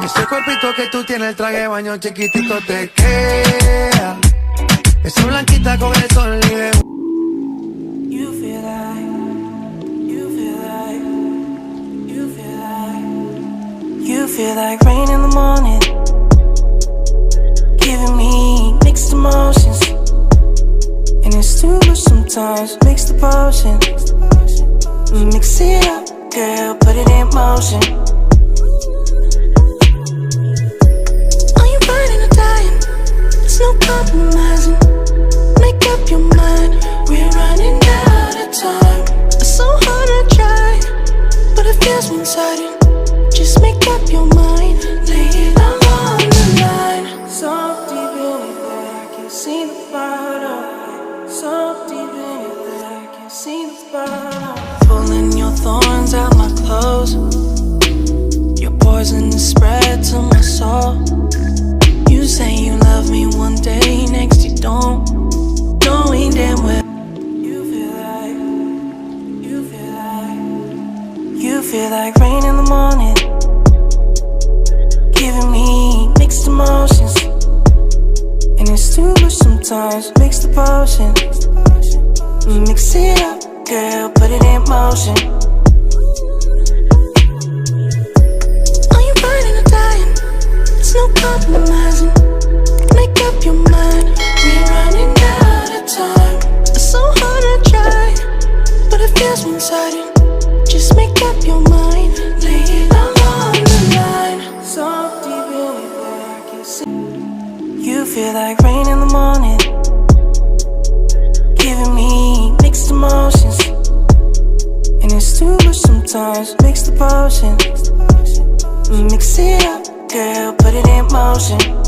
Ese cuerpito que tú tienes, el traje de baño chiquitito te queda. Esa blanquita con el sol y de... You feel like, you feel like, you feel like, you feel like rain in the morning, giving me mixed emotions, and it's too much sometimes. Mix the potion, mix it up, girl, put it in motion. Are you riding or dying? There's no compromising. Make up your mind, we're running out of time. It's so hard to try, but it feels one-sided. Just make up your mind, lay it all on the line. So deep in it that I can see the bottom. So deep in it that I can see the bottom. Pulling your thorns out my clothes. Your poison is spread to my soul. You say you love me one day, next you don't. Knowing damn well you feel like, you feel like, you feel like rain in the morning, giving me mixed emotions, and it's too much sometimes. Mix the potion, mix it up, girl, put it in motion. Are you riding or dying? There's no compromising. Make up your mind, we're running out of time. It's so hard to try, but it feels one-sided. Just make up your mind, lay it all on the line. So deep in it that I can see. You feel like rain in the morning, giving me mixed emotions, and it's too much sometimes. Mix the potion, mix it up, girl, put it in motion.